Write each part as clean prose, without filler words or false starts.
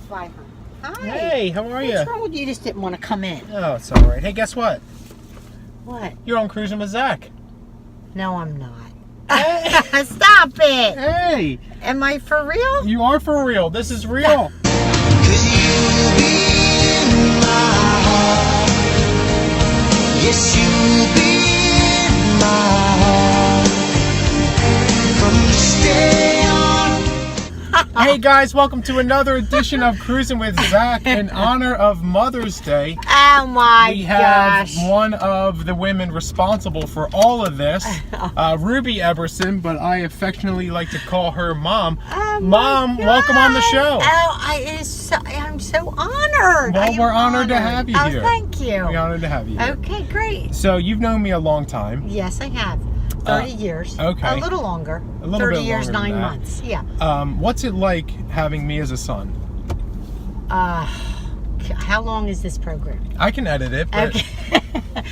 Bye, hon. Hi. Hey, how are you? What's wrong with you? You just didn't want to come in. Oh, it's all right. Hey, guess what? What? You're on Cruisin with Zach. No, I'm not. Hey. Stop it. Hey. Am I for real? You are for real. This is real. Cause you'll be in my heart. Yes, you'll be in my heart. From this day on. Hey, guys. Welcome to another edition of Cruisin with Zach. In honor of Mother's Day, Oh my we have gosh. one of the women responsible for all of this, Rubye Eberson, but I affectionately like to call her Mom. Oh my Mom, welcome on the God. show. Oh, I'm so honored. Well, I am we're honored to have you Oh, here. thank you. We're honored to have you here. Okay, great. So you've known me a long time. Yes, I have. 30 years. okay. A little longer. A little 30 bit years, longer than 9 that. months. Yeah. What's it like having me as a son? How long is this program? I can edit it, but Okay.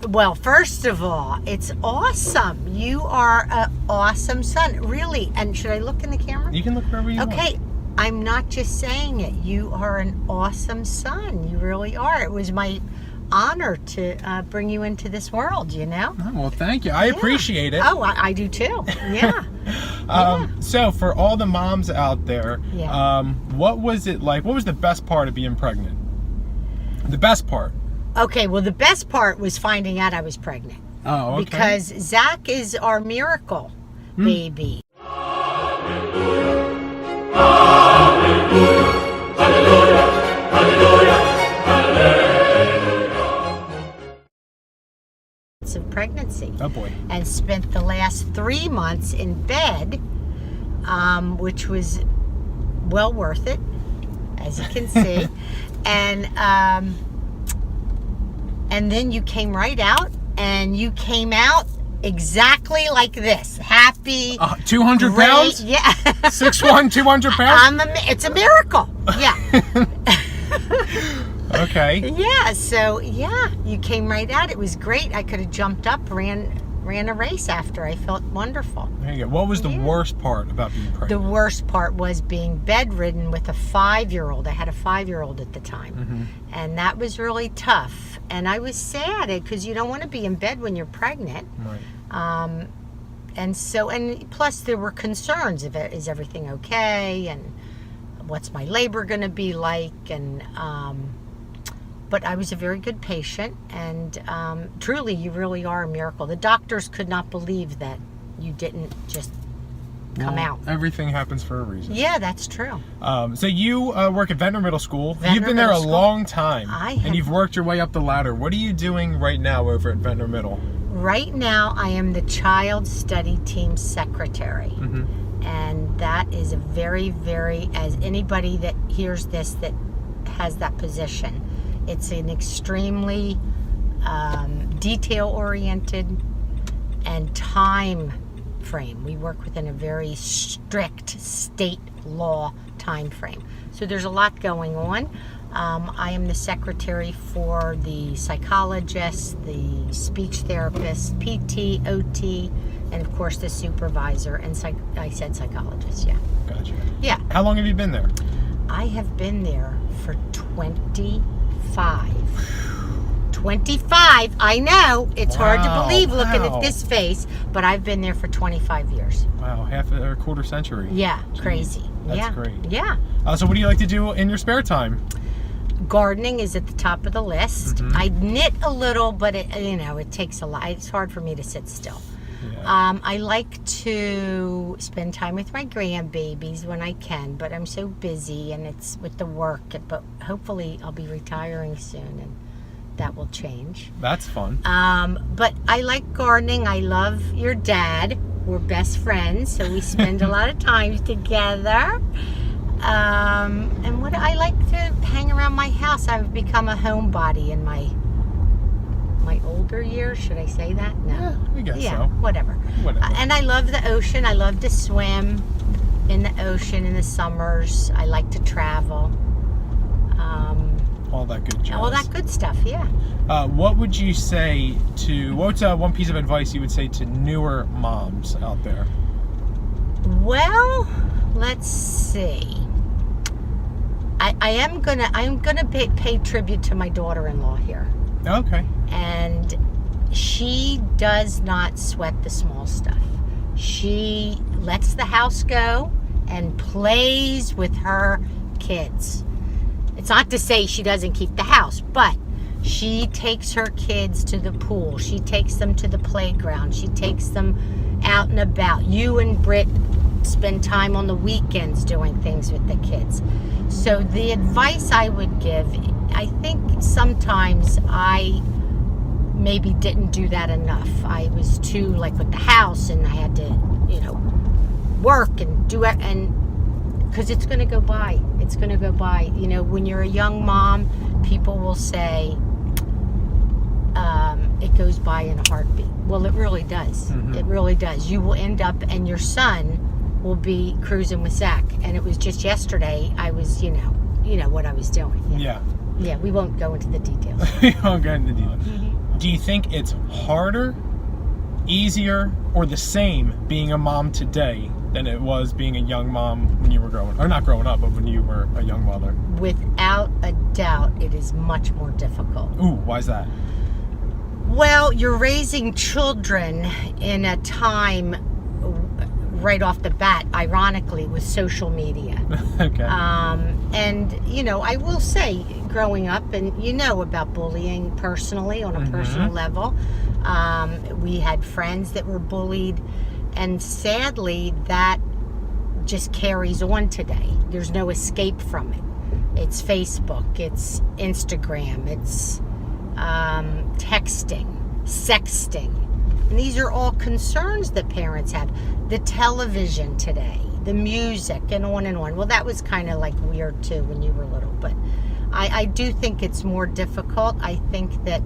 Well, first of all, it's awesome. You are an awesome son, really. And should I look in the camera? you can look wherever you want. Okay, I'm not just saying it. You are an awesome son. You really are. It was my honor to bring you into this world, you know? Oh, well, thank you. I appreciate it. Oh, I do too. Yeah. So for all the moms out there, Yeah. what was it like? What was the best part of being pregnant? The best part. Okay, well, the best part was finding out I was pregnant. Oh, okay. Because Zach is our miracle baby. Of pregnancy. Oh boy. And spent the last 3 months in bed, which was well worth it, as you can see. And then you came right out, and you came out exactly like this, happy, 200 great. pounds? Yeah. 6'1", 200 pounds? It's a miracle. Yeah. Okay. Yeah, so yeah, you came right out. It was great. I could have jumped up, ran a race after. I felt wonderful. There you go. What was the worst part about being pregnant? The worst part was being bedridden with a 5-year-old. I had a 5-year-old at the time. And that was really tough. And I was sad because you don't want to be in bed when you're pregnant. Right. And plus there were concerns of is everything okay, and what's my labor going to be like, and but I was a very good patient, and truly, you really are a miracle. The doctors could not believe that you didn't just come out. Everything happens for a reason. Yeah, that's true. So you work at Ventnor Middle School. Ventnor You've been there Middle a School. long time. I have. And you've worked your way up the ladder. What are you doing right now over at Ventnor Middle? Right now, I am the Child Study Team Secretary. And that is a very, very, as anybody that hears this that has that position, it's an extremely detail-oriented and time frame. We work within a very strict state law time frame. So there's a lot going on. I am the secretary for the psychologist, the speech therapist, PT, OT, and of course the supervisor, and I said psychologist, yeah. Gotcha. Yeah. How long have you been there? I have been there for 25. 25, I know, it's hard to Wow, believe looking wow. at this face, but I've been there for 25 years. Wow, half a quarter century. Yeah, crazy. That's Yeah. great. Yeah. So what do you like to do in your spare time? Gardening is at the top of the list. I knit a little, but it takes a lot. It's hard for me to sit still. Yeah. I like to spend time with my grandbabies when I can, but I'm so busy and it's with the work. But hopefully I'll be retiring soon and that will change. That's fun. But I like gardening. I love your dad. We're best friends, so we spend a lot of time together. And what I like to hang around my house. I've become a homebody in my older years. Should I say that? No. Yeah, I guess Yeah, so. whatever. Whatever. And I love the ocean. I love to swim in the ocean in the summers. I like to travel. All that good jazz. All that good stuff, yeah. What would you say what's one piece of advice you would say to newer moms out there? Well, let's see. I'm gonna pay tribute to my daughter-in-law here. Okay. And she does not sweat the small stuff. She lets the house go and plays with her kids. It's not to say she doesn't keep the house, but she takes her kids to the pool. She takes them to the playground. She takes them out and about. You and Britt spend time on the weekends doing things with the kids. So the advice I would give, I think sometimes I maybe didn't do that enough. I was too, like, with the house, and I had to, work and do it, and because it's going to go by. It's going to go by. When you're a young mom, people will say, it goes by in a heartbeat. Well, it really does. Mm-hmm. It really does. You will end up, and your son will be cruising with Zach. And it was just yesterday, I was, what I was doing. Yeah. Yeah, we won't go into the details. We won't go into the details. Mm-hmm. Do you think it's harder, easier, or the same being a mom today than it was being a young mom when you were not growing up, but when you were a young mother? Without a doubt, it is much more difficult. Ooh, why's that? Well, you're raising children in a time right off the bat, ironically, with social media. Okay. And, I will say, growing up, and about bullying personally on a personal level, we had friends that were bullied, and sadly, that just carries on today. There's no escape from it. It's Facebook, it's Instagram, it's texting, sexting. And these are all concerns that parents have. The television today, the music, and on and on. Well, that was kind of like weird too when you were little, but I do think it's more difficult. I think that,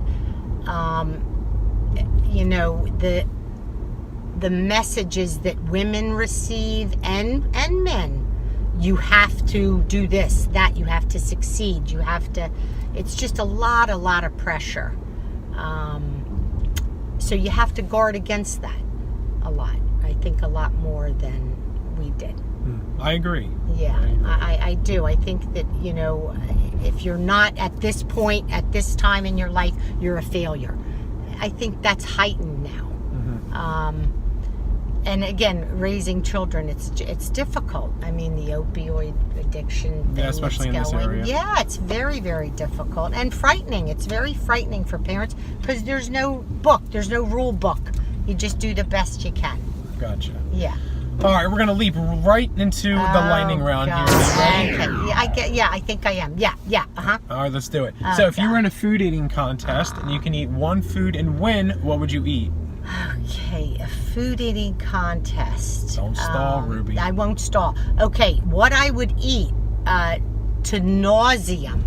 the messages that women receive and men, you have to do this, that, you have to succeed, you have to, it's just a lot of pressure. So you have to guard against that a lot. I think a lot more than we did. I agree. Yeah, I do. I think that, if you're not at this point, at this time in your life, you're a failure. I think that's heightened now. And again, raising children, it's difficult. I mean, the opioid addiction thing, yeah, especially in this area. Yeah, it's very, very difficult and frightening. It's very frightening for parents because there's no book, there's no rule book. You just do the best you can. Gotcha. Yeah. All right, we're going to leap right into the lightning round here. Okay. Yeah, I think I am. Yeah. Uh-huh. All right, let's do it. So if you were in a food eating contest and you can eat one food and win, what would you eat? Okay, a food eating contest. Don't stall, Rubye. I won't stall. Okay, what I would eat to nauseam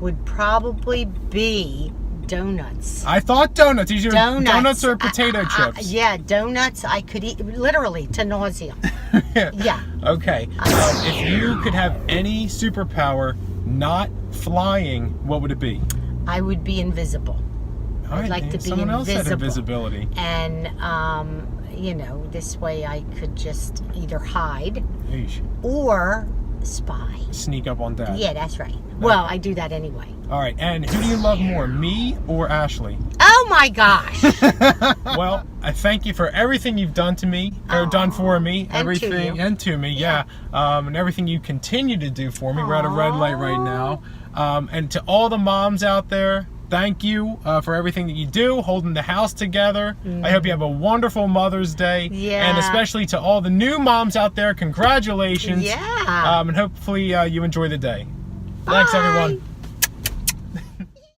would probably be donuts. I thought donuts. These are donuts or potato chips. Yeah, donuts I could eat literally to nauseam. Yeah. Okay. If you could have any superpower not flying, what would it be? I would be invisible. I'd like to be someone else invisible. had invisibility. And, this way I could just either hide Eesh. or spy. Sneak up on Dad. Yeah, that's right. Well, I do that anyway. All right. And who do you love more, me or Ashley? Oh my gosh! Well, I thank you for everything you've done to me, or done for me, and everything, to you. and to me, yeah. And everything you continue to do for me. We're at a red light right now. And to all the moms out there, thank you for everything that you do, holding the house together. I hope you have a wonderful Mother's Day. Yeah. And especially to all the new moms out there, congratulations. Yeah. And hopefully you enjoy the day. Thanks, everyone.